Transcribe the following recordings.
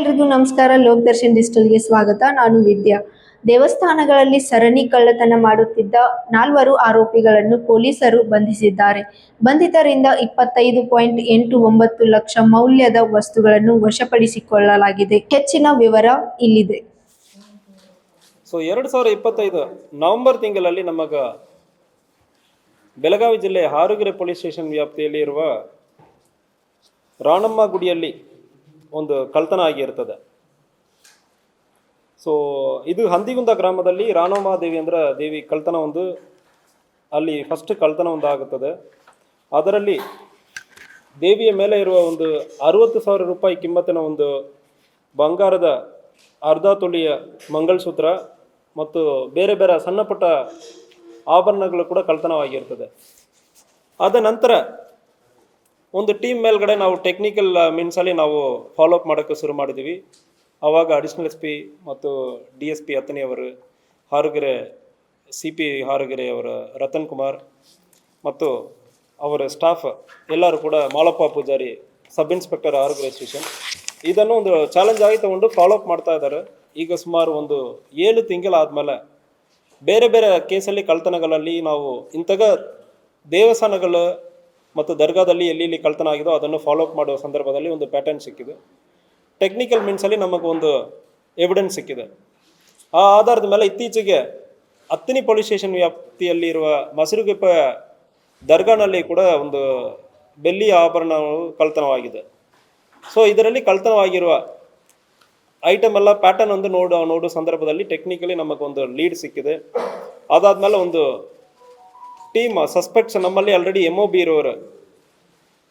ಎಲ್ರಿಗೂ ನಮಸ್ಕಾರ. ಲೋಕ್ ದರ್ಶನ್ ಡಿಜಿಟಲ್ಗೆ ಸ್ವಾಗತ. ನಾನು ವಿದ್ಯಾ. ದೇವಸ್ಥಾನಗಳಲ್ಲಿ ಸರಣಿ ಕಳ್ಳತನ ಮಾಡುತ್ತಿದ್ದ 4 ಆರೋಪಿಗಳನ್ನು ಪೊಲೀಸರು ಬಂಧಿಸಿದ್ದಾರೆ. ಬಂಧಿತರಿಂದ 25.89 ಲಕ್ಷ ಮೌಲ್ಯದ ವಸ್ತುಗಳನ್ನು ವಶಪಡಿಸಿಕೊಳ್ಳಲಾಗಿದೆ. ಹೆಚ್ಚಿನ ವಿವರ ಇಲ್ಲಿದೆ. ಸೊ 2025 ನವೆಂಬರ್ ತಿಂಗಳಲ್ಲಿ ಬೆಳಗಾವಿ ಜಿಲ್ಲೆ ಹಾರುಗೆರೆ ಪೊಲೀಸ್ ಸ್ಟೇಷನ್ ವ್ಯಾಪ್ತಿಯಲ್ಲಿ ಇರುವ ರಾಣಮ್ಮ ಗುಡಿಯಲ್ಲಿ ಒಂದು ಕಳ್ತನ ಆಗಿರ್ತದೆ. ಸೊ ಇದು ಹಂದಿಗುಂದ ಗ್ರಾಮದಲ್ಲಿ ರಾಣಮ್ಮ ದೇವಿ ಕಳ್ತನ ಅಲ್ಲಿ ಫಸ್ಟ್ ಕಳ್ತನ ಆಗುತ್ತದೆ. ಅದರಲ್ಲಿ ದೇವಿಯ ಮೇಲೆ ಇರುವ 60,000 ರೂಪಾಯಿ ಕಿಮ್ಮತ್ತಿನ ಬಂಗಾರದ ಅರ್ಧ ತೊಲಿಯ ಮಂಗಲಸೂತ್ರ ಮತ್ತು ಬೇರೆ ಬೇರೆ ಸಣ್ಣ ಪುಟ್ಟ ಆಭರಣಗಳು ಕೂಡ ಕಳ್ತನವಾಗಿರ್ತದೆ. ಅದ ನಂತರ ಟೀಮ್ ಮೇಲ್ಗಡೆ ನಾವು ಟೆಕ್ನಿಕಲ್ ಮೀನ್ಸಲ್ಲಿ ನಾವು ಫಾಲೋಅಪ್ ಮಾಡೋಕ್ಕೆ ಶುರು ಮಾಡಿದ್ದೀವಿ. ಆವಾಗ ಅಡಿಷನಲ್ SP ಮತ್ತು DSP ಅತ್ತನಿಯವರು, ಹಾರುಗೆರೆ CP ಹಾರುಗೆರೆ ಅವರ ರತನ್ ಕುಮಾರ್ ಮತ್ತು ಅವರ ಸ್ಟಾಫ್ ಎಲ್ಲರೂ ಕೂಡ Malappa Pujari, sub inspector Harugere station ಇದನ್ನು ಚಾಲೆಂಜ್ ಆಗಿ ತಗೊಂಡು ಫಾಲೋಅಪ್ ಮಾಡ್ತಾ ಇದ್ದಾರೆ. ಈಗ ಸುಮಾರು 7 ತಿಂಗಳಾದಮೇಲೆ ಬೇರೆ ಬೇರೆ ಕೇಸಲ್ಲಿ ಕಳ್ತನಗಳಲ್ಲಿ ನಾವು ಇಂತಹ ದೇವಸ್ಥಾನಗಳು ಮತ್ತು ದರ್ಗಾದಲ್ಲಿ ಎಲ್ಲಿ ಕಳ್ತನ ಆಗಿದೋ ಅದನ್ನು ಫಾಲೋಅಪ್ ಮಾಡುವ ಸಂದರ್ಭದಲ್ಲಿ ಪ್ಯಾಟರ್ನ್ ಸಿಕ್ಕಿದೆ. ಟೆಕ್ನಿಕಲ್ ಮೀನ್ಸಲ್ಲಿ ನಮಗೆ ಎವಿಡೆನ್ಸ್ ಸಿಕ್ಕಿದೆ. ಆ ಆಧಾರದ ಮೇಲೆ ಇತ್ತೀಚೆಗೆ ಅತ್ತನಿ ಪೊಲೀಸ್ ಸ್ಟೇಷನ್ ವ್ಯಾಪ್ತಿಯಲ್ಲಿರುವ ಮಸರುಗುಪ್ಪೆ ದರ್ಗಾನಲ್ಲಿ ಕೂಡ ಬೆಳ್ಳಿಯ ಆಭರಣಗಳು ಕಳ್ತನವಾಗಿದೆ. ಸೊ ಇದರಲ್ಲಿ ಕಳ್ತನವಾಗಿರುವ ಐಟಮ್ ಎಲ್ಲ ಪ್ಯಾಟರ್ನ್ ನೋಡೋ ಸಂದರ್ಭದಲ್ಲಿ ಟೆಕ್ನಿಕಲಿ ನಮಗೊಂದು ಲೀಡ್ ಸಿಕ್ಕಿದೆ. ಅದಾದಮೇಲೆ ಟೀಮ್ ಸಸ್ಪೆಕ್ಟ್ಸ್ ನಮ್ಮಲ್ಲಿ ಆಲ್ರೆಡಿ MOB ಇರೋರು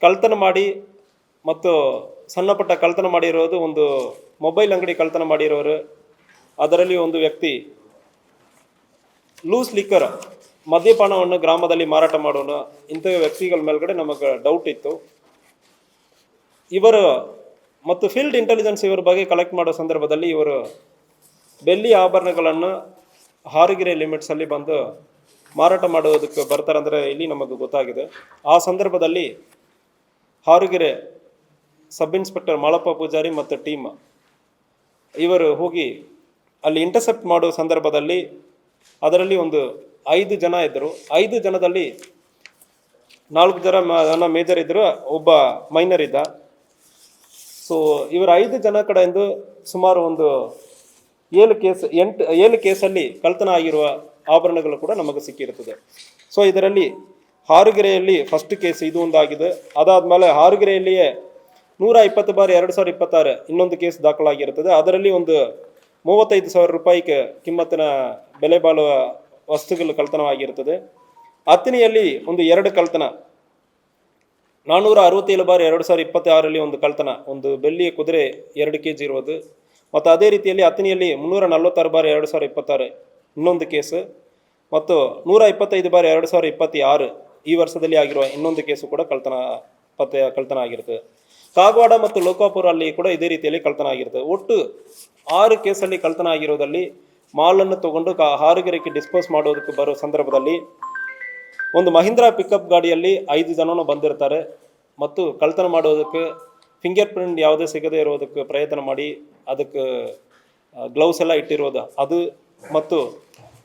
ಕಳ್ತನ ಮಾಡಿ ಮತ್ತು ಸಣ್ಣ ಪುಟ್ಟ ಕಳ್ತನ ಮಾಡಿರೋದು ಮೊಬೈಲ್ ಅಂಗಡಿ ಕಳ್ತನ ಮಾಡಿರೋರು, ಅದರಲ್ಲಿ ವ್ಯಕ್ತಿ ಲೂಸ್ ಲಿಕ್ಕರ್ ಮದ್ಯಪಾನವನ್ನು ಗ್ರಾಮದಲ್ಲಿ ಮಾರಾಟ ಮಾಡೋಣ, ಇಂಥ ವ್ಯಕ್ತಿಗಳ ಮೇಲ್ಗಡೆ ನಮಗೆ ಡೌಟ್ ಇತ್ತು. ಇವರು ಮತ್ತು ಫೀಲ್ಡ್ ಇಂಟೆಲಿಜೆನ್ಸ್ ಇವರ ಬಗ್ಗೆ ಕಲೆಕ್ಟ್ ಮಾಡೋ ಸಂದರ್ಭದಲ್ಲಿ ಇವರು ಬೆಳ್ಳಿ ಆಭರಣಗಳನ್ನು ಹಾರುಗೆರೆ ಲಿಮಿಟ್ಸಲ್ಲಿ ಬಂದು ಮಾರಾಟ ಮಾಡೋದಕ್ಕೆ ಬರ್ತಾರಂದರೆ ಇಲ್ಲಿ ನಮಗೆ ಗೊತ್ತಾಗಿದೆ. ಆ ಸಂದರ್ಭದಲ್ಲಿ ಹಾರುಗೆರೆ ಸಬ್ ಇನ್ಸ್ಪೆಕ್ಟರ್ ಮಾಳಪ್ಪ ಪೂಜಾರಿ ಮತ್ತು ಟೀಮ್ ಇವರು ಹೋಗಿ ಅಲ್ಲಿ ಇಂಟರ್ಸೆಪ್ಟ್ ಮಾಡೋ ಸಂದರ್ಭದಲ್ಲಿ ಅದರಲ್ಲಿ 5 ಜನ ಇದ್ದರು. 5 ಜನದಲ್ಲಿ 4 ಜನ ಮೇಜರ್ ಇದ್ದರು, ಒಬ್ಬ ಮೈನರ್ ಇದ್ದ. ಸೊ ಇವರು 5 ಜನ ಕಡೆಯಿಂದ ಸುಮಾರು 7 ಕೇಸಲ್ಲಿ ಕಳ್ತನ ಆಗಿರುವ ಆಭರಣಗಳು ಕೂಡ ನಮಗೆ ಸಿಕ್ಕಿರುತ್ತದೆ. ಸೊ ಇದರಲ್ಲಿ ಹಾರುಗೆರೆಯಲ್ಲಿ ಫಸ್ಟ್ ಕೇಸ್ ಇದು ಆಗಿದೆ. ಅದಾದಮೇಲೆ ಹಾರುಗೆರೆಯಲ್ಲಿಯೇ 120/2026 ಇನ್ನೊಂದು ಕೇಸ್ ದಾಖಲಾಗಿರುತ್ತದೆ. ಅದರಲ್ಲಿ 35,000 ರೂಪಾಯಿ ಕಿಮ್ಮತ್ತಿನ ಬೆಲೆ ಬಾಳುವ ವಸ್ತುಗಳು ಕಳ್ತನವಾಗಿರುತ್ತದೆ. ಅತ್ತನಿಯಲ್ಲಿ 2 ಕಳ್ತನ, 467/2026 ಕಳ್ತನ, ಬೆಳ್ಳಿಯ ಕುದುರೆ 2 kg ಇರುವುದು. ಮತ್ತು ಅದೇ ರೀತಿಯಲ್ಲಿ ಅತ್ತನಿಯಲ್ಲಿ 346/2026 ಇನ್ನೊಂದು ಕೇಸು ಮತ್ತು 125/2026 ಈ ವರ್ಷದಲ್ಲಿ ಆಗಿರುವ ಇನ್ನೊಂದು ಕೇಸು ಕೂಡ ಕಳ್ತನ ಆಗಿರ್ತದೆ. ಕಾಗವಾಡ ಮತ್ತು ಲೋಕಾಪುರ ಅಲ್ಲಿ ಕೂಡ ಇದೇ ರೀತಿಯಲ್ಲಿ ಕಳ್ತನ ಆಗಿರ್ತದೆ. ಒಟ್ಟು 6 ಕೇಸಲ್ಲಿ ಕಳ್ತನ ಆಗಿರೋದಲ್ಲಿ ಮಾಲನ್ನು ತಗೊಂಡು ಹಾರುಗೆರೆಗೆ ಡಿಸ್ಪೋಸ್ ಮಾಡೋದಕ್ಕೆ ಬರೋ ಸಂದರ್ಭದಲ್ಲಿ ಮಹೀಂದ್ರಾ ಪಿಕಪ್ ಗಾಡಿಯಲ್ಲಿ 5 ಜನನೂ ಬಂದಿರ್ತಾರೆ ಮತ್ತು ಕಳ್ತನ ಮಾಡೋದಕ್ಕೆ ಫಿಂಗರ್ ಪ್ರಿಂಟ್ ಯಾವುದೇ ಸಿಗದೇ ಇರೋದಕ್ಕೆ ಪ್ರಯತ್ನ ಮಾಡಿ ಅದಕ್ಕೆ ಗ್ಲೌಸ್ ಎಲ್ಲ ಇಟ್ಟಿರೋದು ಅದು. ಮತ್ತು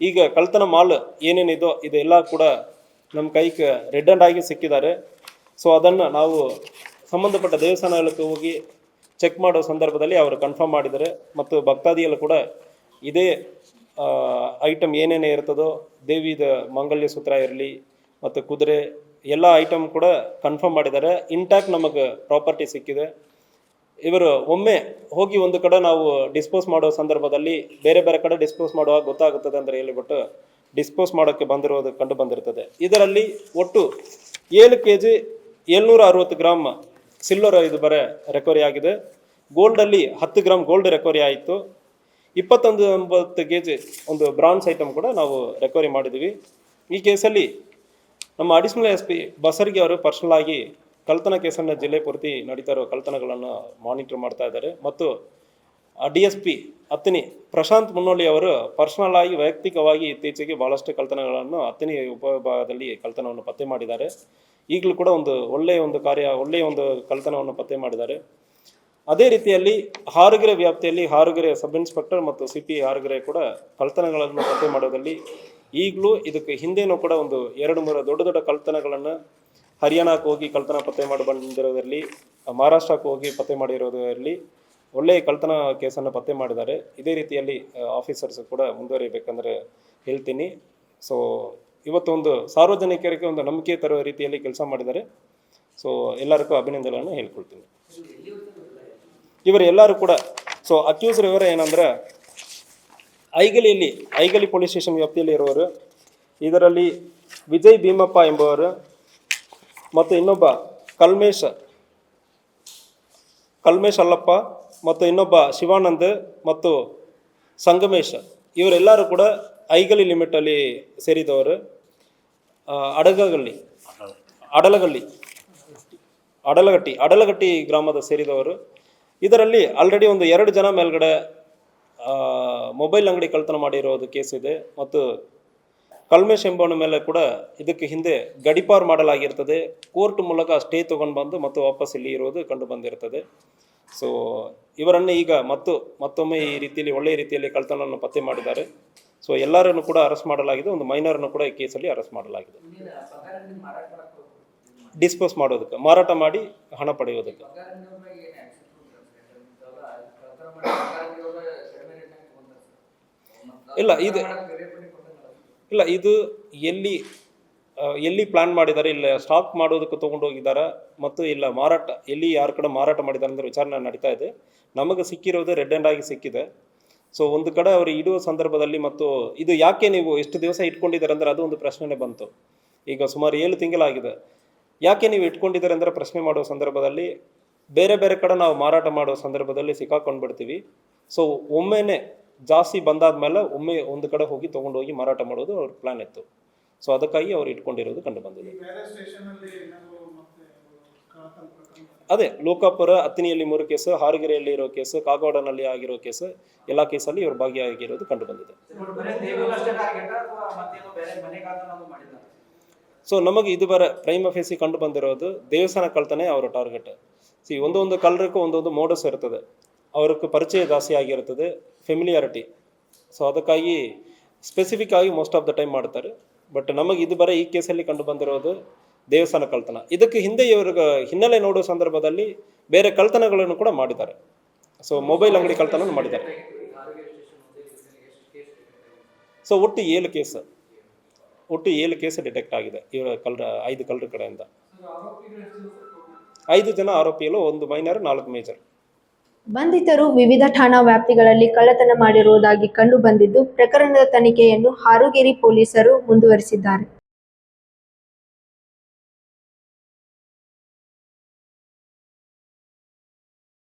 ಈಗ ಕಳ್ತನ ಮಾಲ್ ಏನೇನಿದೋ ಇದೆಲ್ಲ ಕೂಡ ನಮ್ಮ ಕೈಗೆ ರೆಡ್ ಹ್ಯಾಂಡ್ ಆಗಿ ಸಿಕ್ಕಿದ್ದಾರೆ. ಸೊ ಅದನ್ನು ನಾವು ಸಂಬಂಧಪಟ್ಟ ದೇವಸ್ಥಾನಗಳಿಗೆ ಹೋಗಿ ಚೆಕ್ ಮಾಡೋ ಸಂದರ್ಭದಲ್ಲಿ ಅವರು ಕನ್ಫರ್ಮ್ ಮಾಡಿದ್ದಾರೆ. ಮತ್ತು ಭಕ್ತಾದಿಗಳು ಕೂಡ ಇದೇ ಐಟಮ್ ಏನೇನೇ ಇರ್ತದೋ, ದೇವಿದ ಮಂಗಲ್ಯ ಸೂತ್ರ ಇರಲಿ ಮತ್ತು ಕುದುರೆ ಎಲ್ಲ ಐಟಮ್ ಕೂಡ ಕನ್ಫರ್ಮ್ ಮಾಡಿದ್ದಾರೆ. ಇಂಟ್ಯಾಕ್ಟ್ ನಮಗೆ ಪ್ರಾಪರ್ಟಿ ಸಿಕ್ಕಿದೆ. ಇವರು ಒಮ್ಮೆ ಹೋಗಿ ಒಂದು ಕಡೆ ನಾವು ಡಿಸ್ಪೋಸ್ ಮಾಡೋ ಸಂದರ್ಭದಲ್ಲಿ ಬೇರೆ ಬೇರೆ ಕಡೆ ಡಿಸ್ಪೋಸ್ ಮಾಡುವಾಗ ಗೊತ್ತಾಗುತ್ತದೆ ಅಂದರೆ ಹೇಳಿಬಿಟ್ಟು ಡಿಸ್ಪೋಸ್ ಮಾಡೋಕ್ಕೆ ಬಂದಿರೋದು ಕಂಡು ಬಂದಿರ್ತದೆ. ಇದರಲ್ಲಿ ಒಟ್ಟು 7 kg 760 ಗ್ರಾಮ್ ಸಿಲ್ವರ್ ರೆಕವರಿ ಆಗಿದೆ. ಗೋಲ್ಡಲ್ಲಿ 10 ಗ್ರಾಮ್ ಗೋಲ್ಡ್ ರೆಕವರಿ ಆಯಿತು. 29 kg ಬ್ರಾನ್ಸ್ ಐಟಮ್ ಕೂಡ ನಾವು ರೆಕವರಿ ಮಾಡಿದ್ದೀವಿ. ಈ ಕೇಸಲ್ಲಿ ನಮ್ಮ ಅಡಿಷನಲ್ SP ಬಸರಿಗೆ ಅವರು ಪರ್ಸನಲ್ ಆಗಿ ಕಳ್ತನ ಕೇಸನ್ನು ಜಿಲ್ಲೆ ಪೂರ್ತಿ ನಡೀತಾ ಇರೋ ಕಳ್ತನಗಳನ್ನು ಮಾನಿಟರ್ ಮಾಡ್ತಾ ಇದ್ದಾರೆ. ಮತ್ತು DSP ಅತ್ತನಿ ಪ್ರಶಾಂತ್ ಮುನ್ನೋಳಿ ಅವರು ಪರ್ಸನಲ್ ಆಗಿ ವೈಯಕ್ತಿಕವಾಗಿ ಇತ್ತೀಚೆಗೆ ಭಾಳಷ್ಟು ಕಳ್ತನಗಳನ್ನು ಅತ್ತನಿ ಉಪವಿಭಾಗದಲ್ಲಿ ಕಳ್ತನವನ್ನು ಪತ್ತೆ ಮಾಡಿದ್ದಾರೆ. ಈಗಲೂ ಕೂಡ ಒಳ್ಳೆಯ ಕಳ್ತನವನ್ನು ಪತ್ತೆ ಮಾಡಿದ್ದಾರೆ. ಅದೇ ರೀತಿಯಲ್ಲಿ ಹಾರುಗೆರೆ ವ್ಯಾಪ್ತಿಯಲ್ಲಿ ಹಾರುಗೆರೆ ಸಬ್ ಇನ್ಸ್ಪೆಕ್ಟರ್ ಮತ್ತು CP ಹಾರುಗೆರೆ ಕೂಡ ಕಳ್ತನಗಳನ್ನು ಪತ್ತೆ ಮಾಡೋದಲ್ಲಿ ಈಗಲೂ ಇದಕ್ಕೆ ಹಿಂದೆನೂ ಕೂಡ ಒಂದು 2-3 ದೊಡ್ಡ ದೊಡ್ಡ ಕಳ್ತನಗಳನ್ನು ಹರಿಯಾಣಕ್ಕೆ ಹೋಗಿ ಕಳ್ತನ ಪತ್ತೆ ಮಾಡಿ ಬಂದಿರೋದರಲ್ಲಿ, ಮಹಾರಾಷ್ಟ್ರಕ್ಕೆ ಹೋಗಿ ಪತ್ತೆ ಮಾಡಿರೋದರಲ್ಲಿ ಒಳ್ಳೆಯ ಕಳ್ತನ ಕೇಸನ್ನು ಪತ್ತೆ ಮಾಡಿದ್ದಾರೆ. ಇದೇ ರೀತಿಯಲ್ಲಿ ಆಫೀಸರ್ಸ್ ಕೂಡ ಮುಂದುವರಿಬೇಕಂದ್ರೆ ಹೇಳ್ತೀನಿ. ಸೊ ಇವತ್ತು ಒಂದು ಸಾರ್ವಜನಿಕರಿಗೆ ಒಂದು ನಂಬಿಕೆ ತರುವ ರೀತಿಯಲ್ಲಿ ಕೆಲಸ ಮಾಡಿದ್ದಾರೆ. ಸೊ ಎಲ್ಲರಿಗೂ ಅಭಿನಂದನೆಗಳನ್ನು ಹೇಳ್ಕೊಳ್ತೀನಿ. ಇವರೆಲ್ಲರೂ ಕೂಡ ಅಕ್ಯೂಸ್ಡ್ ವಿವರ ಏನಂದ್ರೆ ಐಗಲಿ ಪೊಲೀಸ್ ಸ್ಟೇಷನ್ ವ್ಯಾಪ್ತಿಯಲ್ಲಿ ಇರುವವರು, ಇದರಲ್ಲಿ ವಿಜಯ್ ಭೀಮಪ್ಪ ಎಂಬುವರು ಮತ್ತು ಇನ್ನೊಬ್ಬ ಕಲ್ಮೇಶ್ ಅಲ್ಲಪ್ಪ ಮತ್ತು ಇನ್ನೊಬ್ಬ ಶಿವಾನಂದ್ ಮತ್ತು ಸಂಗಮೇಶ್, ಇವರೆಲ್ಲರೂ ಕೂಡ ಐಗಲಿ ಲಿಮಿಟಲ್ಲಿ ಸೇರಿದವರು. ಅಡಲಗಟ್ಟಿ ಗ್ರಾಮದ ಸೇರಿದವರು. ಇದರಲ್ಲಿ ಆಲ್ರೆಡಿ ಒಂದು 2 ಜನ ಮೇಲ್ಗಡೆ ಮೊಬೈಲ್ ಅಂಗಡಿ ಕಳ್ತನ ಮಾಡಿರೋದು ಕೇಸ್ ಇದೆ. ಮತ್ತು ಕಲ್ಮೇಶ್ ಎಂಬವನ ಮೇಲೆ ಕೂಡ ಇದಕ್ಕೆ ಹಿಂದೆ ಗಡಿಪಾರು ಮಾಡಲಾಗಿರ್ತದೆ. ಕೋರ್ಟ್ ಮೂಲಕ ಸ್ಟೇ ತೊಗೊಂಡು ಬಂದು ಮತ್ತು ವಾಪಸ್ ಇಲ್ಲಿ ಇರೋದು ಕಂಡು ಬಂದಿರ್ತದೆ. ಸೊ ಇವರನ್ನು ಈಗ ಮತ್ತೊಮ್ಮೆ ಈ ರೀತಿಯಲ್ಲಿ ಒಳ್ಳೆಯ ರೀತಿಯಲ್ಲಿ ಕಳ್ತನವನ್ನು ಪತ್ತೆ ಮಾಡಿದ್ದಾರೆ. ಸೊ ಎಲ್ಲರನ್ನು ಕೂಡ ಅರೆಸ್ಟ್ ಮಾಡಲಾಗಿದೆ. ಒಂದು ಮೈನರ್ನು ಕೂಡ ಈ ಕೇಸಲ್ಲಿ ಅರೆಸ್ಟ್ ಮಾಡಲಾಗಿದೆ. ಡಿಸ್ಪೋಸ್ ಮಾಡೋದಕ್ಕೆ, ಮಾರಾಟ ಮಾಡಿ ಹಣ ಪಡೆಯೋದಕ್ಕೆ. ಇಲ್ಲ ಇದು ಎಲ್ಲಿ ಪ್ಲಾನ್ ಮಾಡಿದ್ದಾರೆ, ಇಲ್ಲ ಸ್ಟಾಕ್ ಮಾಡೋದಕ್ಕೆ ತೊಗೊಂಡು ಹೋಗಿದ್ದಾರೆ ಮತ್ತು ಇಲ್ಲ ಮಾರಾಟ ಎಲ್ಲಿ ಯಾರ ಕಡೆ ಮಾರಾಟ ಮಾಡಿದ್ದಾರೆ ಅಂದರೆ ವಿಚಾರಣೆ ನಡೀತಾ ಇದೆ. ನಮಗೆ ಸಿಕ್ಕಿರೋದು ರೆಡ್ ಹ್ಯಾಂಡ್ ಆಗಿ ಸಿಕ್ಕಿದೆ. ಸೊ ಒಂದು ಕಡೆ ಅವರು ಇಡುವ ಸಂದರ್ಭದಲ್ಲಿ ಮತ್ತು ಇದು ಯಾಕೆ ನೀವು ಎಷ್ಟು ದಿವಸ ಇಟ್ಕೊಂಡಿದ್ದಾರೆ ಅಂದರೆ ಅದು ಒಂದು ಪ್ರಶ್ನೆ ಬಂತು. ಈಗ ಸುಮಾರು 7 ತಿಂಗಳಾಗಿದೆ. ಯಾಕೆ ನೀವು ಇಟ್ಕೊಂಡಿದ್ದಾರೆ ಅಂದರೆ ಪ್ರಶ್ನೆ ಮಾಡುವ ಸಂದರ್ಭದಲ್ಲಿ ಬೇರೆ ಬೇರೆ ಕಡೆ ನಾವು ಮಾರಾಟ ಮಾಡೋ ಸಂದರ್ಭದಲ್ಲಿ ಸಿಕ್ಕಾಕೊಂಡು ಬಿಡ್ತೀವಿ. ಸೊ ಒಮ್ಮೆನೇ ಜಾಸ್ತಿ ಬಂದಾದ್ಮೇಲೆ ಒಮ್ಮೆ ಒಂದು ಕಡೆ ಹೋಗಿ ತೊಗೊಂಡೋಗಿ ಮಾರಾಟ ಮಾಡೋದು ಅವ್ರ ಪ್ಲಾನ್ ಇತ್ತು. ಸೊ ಅದಕ್ಕಾಗಿ ಅವ್ರು ಇಟ್ಕೊಂಡಿರೋದು ಕಂಡು ಬಂದಿದೆ. ಅದೇ ಲೋಕಾಪುರ, ಅತ್ತಿನಿಯಲ್ಲಿ 3 ಕೇಸು, ಹಾರುಗೆರೆಯಲ್ಲಿ ಇರೋ ಕೇಸು, ಕಾಗವಾಡನಲ್ಲಿ ಆಗಿರೋ ಕೇಸು, ಎಲ್ಲ ಕೇಸಲ್ಲಿ ಇವರು ಭಾಗಿಯಾಗಿರೋದು ಕಂಡು ಬಂದಿದೆ. ಸೊ ನಮಗೆ ಇದುವರೆ ಪ್ರೈಮ ಫೇಸಿ ಕಂಡು ಬಂದಿರೋದು ದೇವಸ್ಥಾನ ಕಳ್ತನೆ ಅವರ ಟಾರ್ಗೆಟ್. ಒಂದೊಂದು ಕಳ್ಳರಿಗೂ ಒಂದೊಂದು ಮೋಡಸ್ ಇರ್ತದೆ, ಅವ್ರಿಗೆ ಪರಿಚಯ ಜಾಸ್ತಿ ಆಗಿರ್ತದೆ, ಫೆಮಿಲಿಯಾರಿಟಿ. ಸೊ ಅದಕ್ಕಾಗಿ ಸ್ಪೆಸಿಫಿಕ್ ಆಗಿ ಮೋಸ್ಟ್ ಆಫ್ ದ ಟೈಮ್ ಮಾಡ್ತಾರೆ. ಬಟ್ ನಮಗೆ ಇದುವರೆ ಈ ಕೇಸಲ್ಲಿ ಕಂಡು ಬಂದಿರೋದು ದೇವಸ್ಥಾನ ಕಳ್ತನ. ಇದಕ್ಕೆ ಹಿಂದೆ ಇವ್ರಿಗೆ ಹಿನ್ನೆಲೆ ನೋಡೋ ಸಂದರ್ಭದಲ್ಲಿ ಬೇರೆ ಕಳ್ತನಗಳನ್ನು ಕೂಡ ಮಾಡಿದ್ದಾರೆ. ಸೊ ಮೊಬೈಲ್ ಅಂಗಡಿ ಕಳ್ತನ ಮಾಡಿದ್ದಾರೆ. ಸೊ ಒಟ್ಟು 7 ಕೇಸ್ ಡಿಟೆಕ್ಟ್ ಆಗಿದೆ ಇವರ 5 ಕಳ್ಳರ ಕಡೆಯಿಂದ. 5 ಜನ ಆರೋಪಿಗಳು, 1 ಮೈನರ್, 4 ಮೇಜರ್. ಬಂಧಿತರು ವಿವಿಧ ಠಾಣಾ ವ್ಯಾಪ್ತಿಗಳಲ್ಲಿ ಕಳ್ಳತನ ಮಾಡಿರುವುದಾಗಿ ಕಂಡು ಬಂದಿದ್ದು, ಪ್ರಕರಣದ ತನಿಖೆಯನ್ನು ಹಾರುಗೇರಿ ಪೊಲೀಸರು ಮುಂದುವರಿಸಿದ್ದಾರೆ.